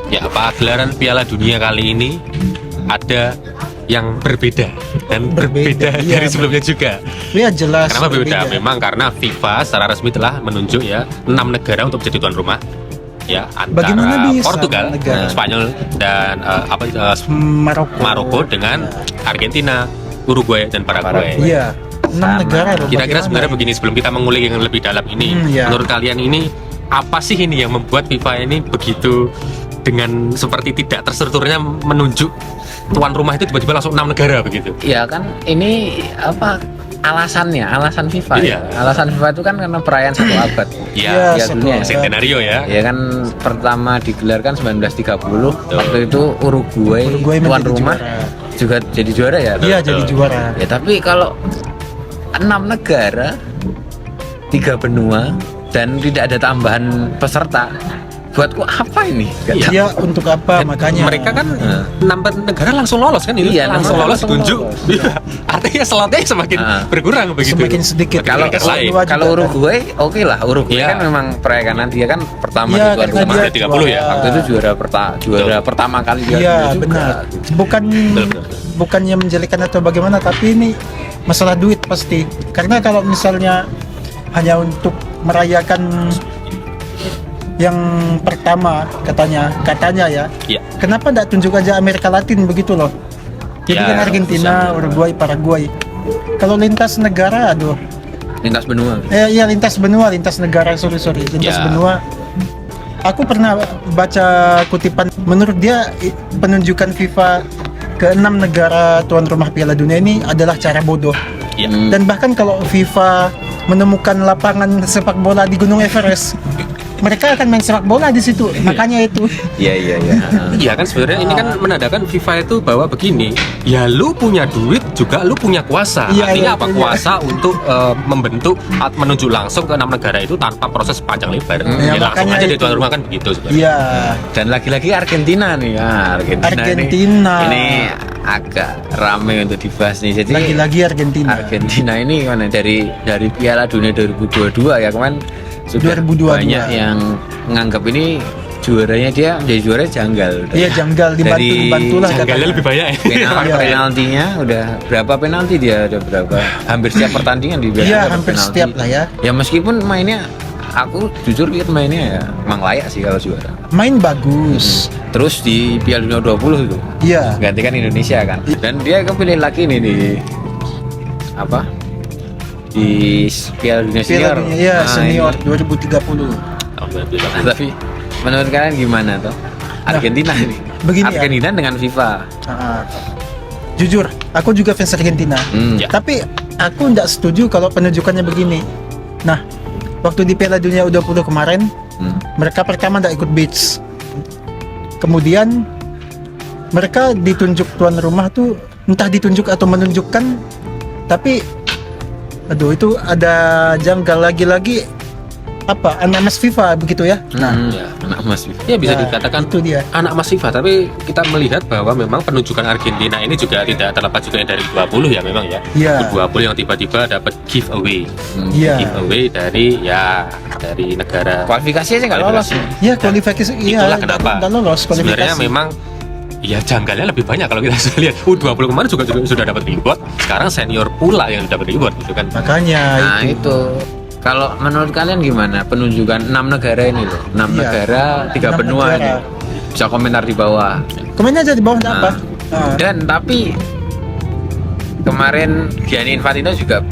Ya, pagelaran Piala Dunia kali ini ada yang berbeda dan berbeda iya, dari sebelumnya juga. Ya jelas. Kenapa berbeda? Memang karena FIFA secara resmi telah menunjuk ya 6 negara untuk jadi tuan rumah. Ya, antara Bagaimana bisa Portugal, negara? Spanyol dan Maroko dengan Argentina, Uruguay dan Paraguay. Iya, 6 negara loh. Kira-kira bagaimana sebenarnya ini? begini, sebelum kita mengulik yang lebih dalam ini, ya. menurut kalian ini apa sih ini yang membuat FIFA ini begitu dengan seperti tidak terstrukturnya menunjuk tuan rumah itu tiba-tiba langsung 6 negara begitu? Ya kan ini apa alasan FIFA Iya. ya. Alasan FIFA itu kan karena perayaan 1 abad. Ya, ya, satu dunia. abad. Centenario ya. Ya kan pertama digelar kan 1930. Waktu itu Uruguay tuan menjadi rumah juara. juga jadi juara ya. Iya, jadi juara. Ya tapi kalau 6 negara, 3 benua dan tidak ada tambahan peserta, buatku apa ini? Iya. Iya, untuk apa makanya? Mereka kan 6 negara langsung lolos kan itu? Iya, langsung langsung lolos tunjuk. lolos. Iya. Artinya slotnya semakin berkurang begitu. semakin sedikit. Kalau Mereka lain. kalau Uruguay oke lah, Uruguay Iya. kan memang perayaan dia kan pertama Iya, di tuan karena rumah. dia 30 ya? Waktu itu juara pertama kali dia Iya, juga. benar. Bukannya menjelekan atau bagaimana, tapi ini masalah duit pasti. Karena kalau misalnya hanya untuk merayakan yang pertama katanya ya. Iya. Kenapa tidak tunjuk aja Amerika Latin begitu loh? Jadi Ya, kan Argentina, Uruguay, Paraguay. Kalau lintas negara, aduh. Lintas benua. Iya, lintas benua, lintas negara, sorry, lintas Ya. benua. Aku pernah baca kutipan, menurut dia penunjukan FIFA ke 6 negara tuan rumah Piala Dunia ini adalah cara bodoh. Iya. Dan bahkan kalau FIFA menemukan lapangan sepak bola di Gunung Everest, mereka akan main sepak bola di situ. Makanya itu. Iya. Iya kan sebenarnya ini kan menandakan FIFA itu bahwa begini, ya lu punya duit juga lu punya kuasa. Iya, Artinya iya, apa? iya. Kuasa untuk membentuk atau menunjuk langsung ke 6 negara itu tanpa proses panjang lebar. Ya, Ya, langsung makanya aja di itu. tuan rumah kan begitu sebenarnya. Iya. Dan lagi-lagi Argentina nih. Argentina. Ini agak rame untuk dibahas nih. Jadi Lagi-lagi Argentina. Argentina ini mana dari Piala Dunia 2022 ya kemarin sudah 2022. banyak yang menganggap ini juaranya dia menjadi juara janggal. Iya, janggal, dibantulah Janggalnya katanya. lebih banyak. Iya. Penaltinya udah berapa penalti dia ada berapa? Hampir setiap pertandingan dia Iya, dapat hampir penalti. setiap lah ya. Ya meskipun mainnya aku jujur lihat mainnya ya emang layak sih kalau juara. Main bagus. Terus di Piala Dunia 20 itu Iya. gantikan Indonesia kan. Dan dia kepilih lagi nih di apa? Di Piala Dunia Piala Senior. Dunia, iya, Nah, senior ini. 2030. Tapi menurut kalian gimana tuh? Argentina ini. begini ya. Argentina dengan FIFA. Ah, jujur, aku juga fans Argentina. Ya. Tapi aku tidak setuju kalau penunjukannya begini. Nah, waktu di Piala Dunia U20 kemarin, mereka pertama tidak ikut beach. Kemudian mereka ditunjuk tuan rumah tuh entah ditunjuk atau menunjukkan, tapi aduh itu ada janggal lagi-lagi apa anak mas FIFA begitu ya. Nah, Ya, anak emas FIFA. Ya bisa ya, dikatakan itu dia. anak emas FIFA, tapi kita melihat bahwa memang penunjukan Argentina ini juga tidak terlepas juga dari 20 ya memang ya. Iya. 20 yang tiba-tiba dapat giveaway. Iya. Giveaway dari negara. Kualifikasi aja nggak lolos. Ya kualifikasi iya Itulah kenapa. nggak lolos kualifikasi. Sebenarnya memang ya janggalnya lebih banyak kalau kita lihat. U20 kemarin juga sudah dapat reward. Sekarang senior pula yang dapat reward gitu kan. Makanya Nah itu kalau menurut kalian gimana penunjukan 6 negara ini loh? 6 Iya. negara, 3 6 benua negara. ini. Bisa komentar di bawah. komen aja di bawah nggak apa. Ah. Dan tapi kemarin Gianni Infantino juga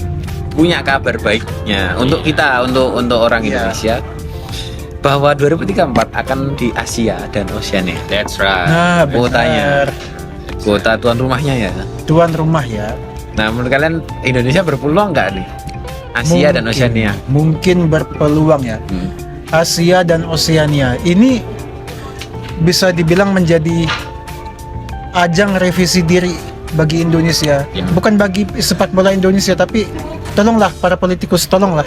punya kabar baiknya untuk kita, untuk orang Iya. Indonesia bahwa 2034 akan di Asia dan Oceania. That's right. Nah, Kuotanya. benar. Kuota tuan rumahnya ya. Tuan rumah ya. Nah, menurut kalian Indonesia berpeluang nggak nih? Asia dan Oceania. Mungkin berpeluang ya. Asia dan Oceania ini bisa dibilang menjadi ajang revisi diri bagi Indonesia. Ya. Bukan bagi sepak bola Indonesia, tapi tolonglah para politikus, tolonglah.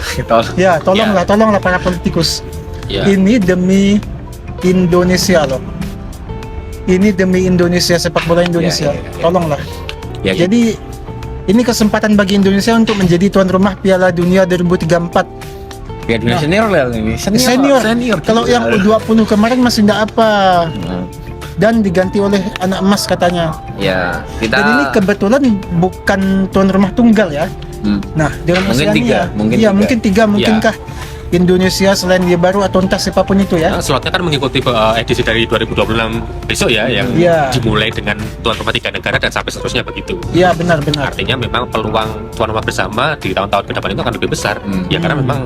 Ya, tolonglah para politikus. Ya. Ini demi Indonesia loh. Ini demi Indonesia, sepak bola Indonesia. Ya. Tolonglah. Ya, Jadi ini kesempatan bagi Indonesia untuk menjadi tuan rumah Piala Dunia 2034. Piala Dunia senior lah ini. Senior. Kalau yang U20 kemarin masih enggak apa. Dan diganti oleh anak emas katanya. Ya, kita Dan ini kebetulan bukan tuan rumah tunggal ya. Nah, dengan Mungkin Oceania. tiga, Iya, mungkin tiga. Mungkinkah Indonesia selain dia baru atau entah siapapun itu ya? Slotnya kan mengikuti edisi dari 2026 besok ya, yang Iya. dimulai dengan tuan rumah 3 negara dan sampai seterusnya begitu. Iya, benar-benar. Artinya memang peluang tuan rumah bersama di tahun-tahun ke depan itu akan lebih besar. Ya karena memang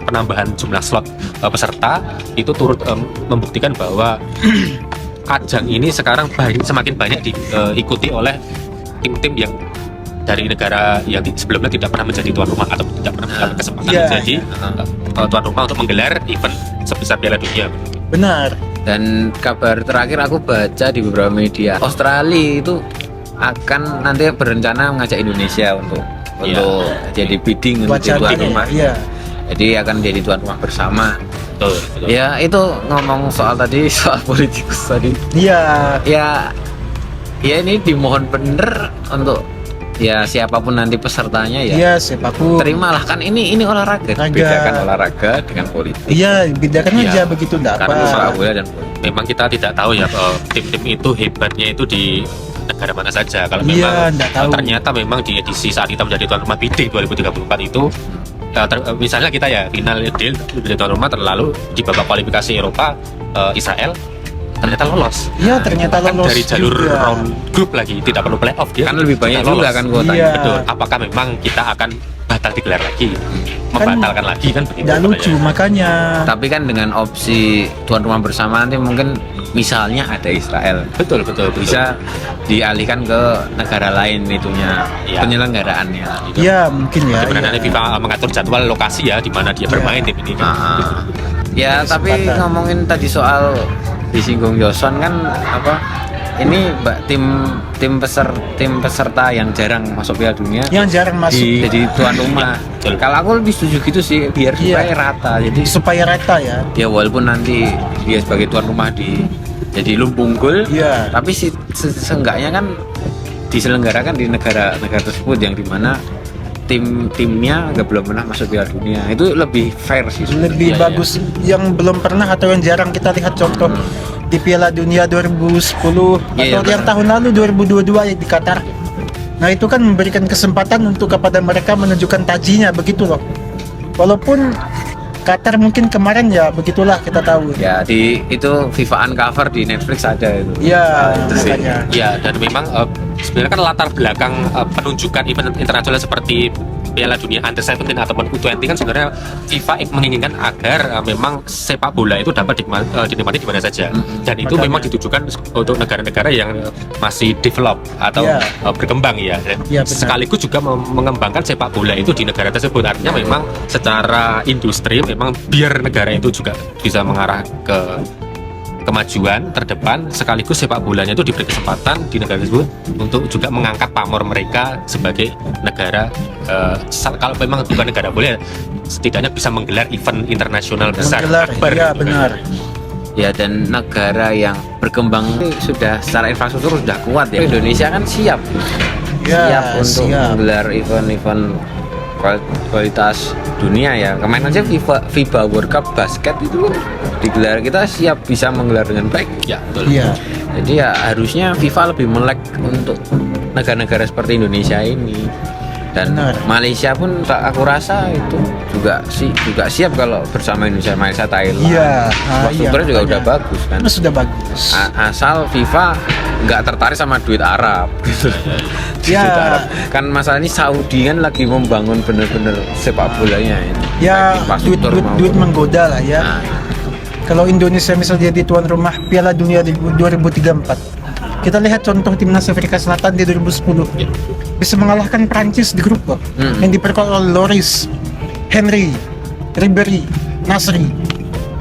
penambahan jumlah slot peserta itu turut membuktikan bahwa ajang ini sekarang semakin banyak diikuti oleh tim-tim yang dari negara yang sebelumnya tidak pernah menjadi tuan rumah atau tidak pernah mendapat kesempatan Iya. menjadi tuan rumah untuk menggelar event sebesar Piala Dunia. Benar. Dan kabar terakhir aku baca di beberapa media, Australia itu akan nanti berencana mengajak Indonesia untuk jadi bidding untuk Wacana, tuan rumah. iya. Jadi akan jadi tuan rumah bersama. Betul, betul. Ya itu ngomong soal politikus tadi. Iya. Ya ini dimohon bener untuk ya siapapun nanti pesertanya ya. Iya, siapapun. Terimalah, kan ini olahraga. Olahraga. Bedakan olahraga dengan politik. Iya, bedakan Iya. aja begitu enggak Karena apa. Sepak bola dan politik. Memang kita tidak tahu ya tim-tim itu hebatnya itu di negara mana saja. Kalau Iya, memang nggak tahu. ternyata memang di edisi saat kita menjadi tuan rumah bidding 2034 itu misalnya kita ya final deal menjadi tuan rumah, terlalu di babak kualifikasi Eropa Israel ternyata lolos. Iya, ternyata Bahkan lolos dari jalur juga. round group lagi, tidak perlu playoff, dia Kan lebih banyak sudah juga lolos. kan kuotanya. Iya. Betul. Apakah memang kita akan batal digelar lagi, membatalkan lagi kan begitu? Tidak lucu, makanya. Tapi kan dengan opsi tuan rumah bersama nanti mungkin misalnya ada Israel, Betul. bisa dialihkan ke negara lain itunya Iya. penyelenggaraannya. Iya, mungkin ya. Sebenarnya iya. nanti FIFA mengatur jadwal lokasi ya di mana dia bermain tim ini. Ah. Ya tapi Kesempatan. ngomongin tadi soal disinggung Joson kan apa? Ini tim peserta yang jarang masuk Piala Dunia Yang jarang masuk jadi tuan rumah. Betul. Kalau aku lebih setuju gitu sih, biar Iya. supaya rata. Jadi supaya rata ya. ya walaupun nanti dia sebagai tuan rumah jadi lumbung gol, Iya. tapi seenggaknya kan diselenggarakan di negara-negara tersebut yang dimana timnya belum pernah masuk Piala Dunia. Itu lebih fair sih. Lebih Iya, bagus yang belum pernah atau yang jarang kita lihat contoh di Piala Dunia 2010 Iya, atau yang benar. tahun lalu 2022 yang di Qatar. Nah, itu kan memberikan kesempatan untuk kepada mereka menunjukkan tajinya begitu loh. Walaupun Qatar mungkin kemarin ya begitulah kita tahu. Ya itu FIFA Uncover di Netflix ada itu. Iya, itu sih. makanya. Ya, dan memang sebenarnya kan latar belakang penunjukan event internasional seperti Piala Dunia Under-17 ataupun U20 kan sebenarnya FIFA menginginkan agar memang sepak bola itu dapat dinikmati di mana saja. Dan itu Makanya. memang ditujukan untuk negara-negara yang masih develop atau Iya. berkembang ya. Iya, benar. Sekaligus juga mengembangkan sepak bola itu di negara tersebut. Artinya memang secara industri memang biar negara itu juga bisa mengarah ke kemajuan terdepan, sekaligus sepak bolanya itu diberi kesempatan di negara tersebut untuk juga mengangkat pamor mereka sebagai negara kalau memang bukan negara bola, setidaknya bisa menggelar event internasional besar. Menggelar, akbar, iya gitu kan. benar. Ya dan negara yang berkembang sudah secara infrastruktur sudah kuat ya. Indonesia kan siap Ya, untuk siap. menggelar event-event kualitas dunia ya. Kemarin aja FIBA World Cup basket itu digelar, kita siap bisa menggelar dengan baik. Ya, betul. Iya. Jadi ya harusnya FIFA lebih melek untuk negara-negara seperti Indonesia ini. Dan Benar. Malaysia pun aku rasa itu juga siap kalau bersama Indonesia, Malaysia, Thailand. Iya, Infrastrukturnya juga udah bagus kan. Itu sudah bagus. Asal FIFA nggak tertarik sama duit Arab gitu. Ya. Duit Arab. Kan masalah ini Saudi kan lagi membangun bener-bener sepak bolanya ini. Ya, Baik duit infrastruktur maupun- duit menggoda lah ya. Nah, Kalau Indonesia misalnya jadi tuan rumah Piala Dunia di 2034, kita lihat contoh timnas Afrika Selatan di 2010 bisa mengalahkan Prancis di grup loh, yang diperkuat oleh Loris, Henry, Ribery, Nasri.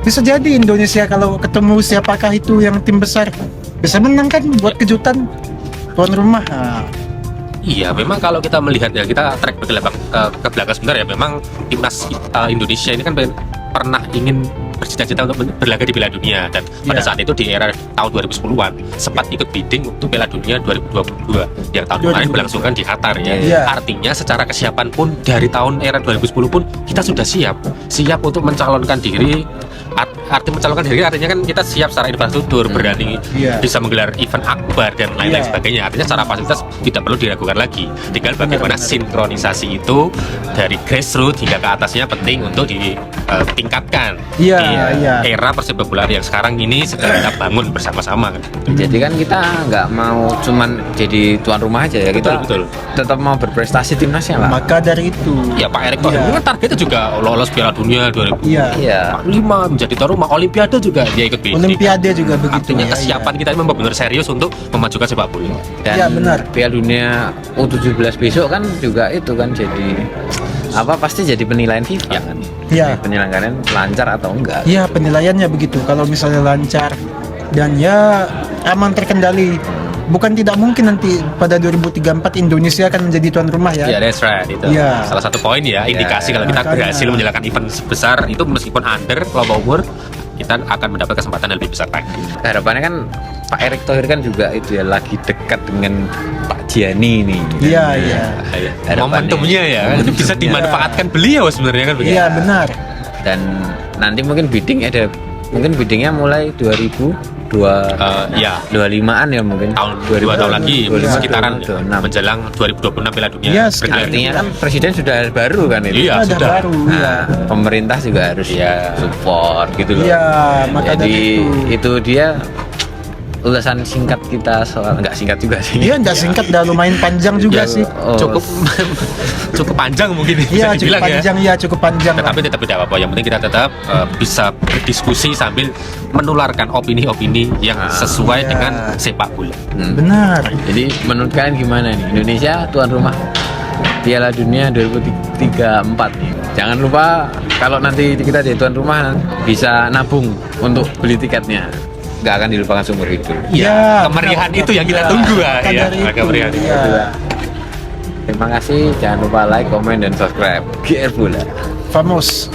Bisa jadi Indonesia kalau ketemu siapakah itu yang tim besar bisa menang kan, buat kejutan tuan rumah. Nah, Iya, memang kalau kita melihat ya, kita track ke belakang sebentar ya, memang timnas Indonesia ini kan pernah ingin bercita-cita untuk berlaga di Piala Dunia, dan pada Iya. saat itu di era tahun 2010-an sempat ikut bidding untuk Piala Dunia 2022 yang tahun kemarin 2022. berlangsungkan di Qatar ya. Iya. Artinya secara kesiapan pun dari tahun era 2010 pun kita sudah siap untuk mencalonkan diri. Arti mencalonkan diri artinya kan kita siap secara infrastruktur, berani Iya. bisa menggelar event akbar dan lain-lain Iya. sebagainya. Artinya secara fasilitas tidak perlu diragukan lagi. Tinggal bagaimana Benar. sinkronisasi itu dari grassroots hingga ke atasnya penting untuk ditingkatkan. Iya, Di iya. era persepak bola yang sekarang ini sedang kita bangun bersama-sama. Jadi kan kita nggak mau cuman jadi tuan rumah aja ya, kita Betul, betul. tetap mau berprestasi timnasnya lah. Maka dari itu Ya Pak Erick Thohir Iya. ini kan targetnya juga lolos Piala Dunia 2045 iya, Iya. menjadi tuan rumah. Olimpiade juga dia ikut bidding. Olimpiade juga begitu. Artinya ya, kesiapan kita memang benar serius untuk memajukan sepak bola. Dan Iya, benar. Piala Dunia U17 besok kan juga itu kan jadi apa, pasti jadi penilaian FIFA Ya. kan. Iya. Penyelenggaraan lancar atau enggak. Iya, penilaiannya begitu. Kalau misalnya lancar dan ya aman terkendali, bukan tidak mungkin nanti pada 2034 Indonesia akan menjadi tuan rumah ya. Ya, that's right. Itu Iya. salah satu poin ya, indikasi kalau kita makanya. berhasil menjalankan event sebesar itu meskipun under kelompok umur, kita akan mendapat kesempatan yang lebih besar lagi. Harapannya kan Pak Erick Thohir kan juga itu ya lagi dekat dengan Pak Gianni ini. Iya, iya. Harapannya. Momentumnya ya, itu bisa dimanfaatkan beliau sebenarnya kan begitu. Iya, benar. Dan nanti mungkin biddingnya mulai 2025an Ya, ya mungkin. tahun 2 tahun lagi 2025, sekitaran 2026. menjelang 2026 Piala Dunia. Iya, bergelar. Artinya kan presiden sudah baru kan itu. Iya, Ada sudah. baru. Iya. Nah, pemerintah juga harus Iya. support gitu loh. Iya, maka Jadi dari itu dia ulasan singkat kita soal, nggak singkat juga sih. Iya, enggak singkat dan lumayan panjang juga Ya, sih. Oh, Cukup cukup panjang mungkin Iya, bisa cukup dibilang ya. panjang ya, cukup panjang. lah. Tetapi tetap tidak apa-apa. Yang penting kita tetap bisa berdiskusi sambil menularkan opini-opini yang sesuai Iya. dengan sepak bola. Benar. Jadi menurut kalian gimana nih? Indonesia tuan rumah Piala Dunia 2034 nih. Jangan lupa kalau nanti kita jadi tuan rumah bisa nabung untuk beli tiketnya. Nggak akan dilupakan seumur hidup. Iya, Kemeriahan benar. itu yang kita Iya, tunggu maka ya. dari itu, Kemeriahan itu. iya. Terima kasih. Jangan lupa like, komen, dan subscribe. GR Bola. Famos.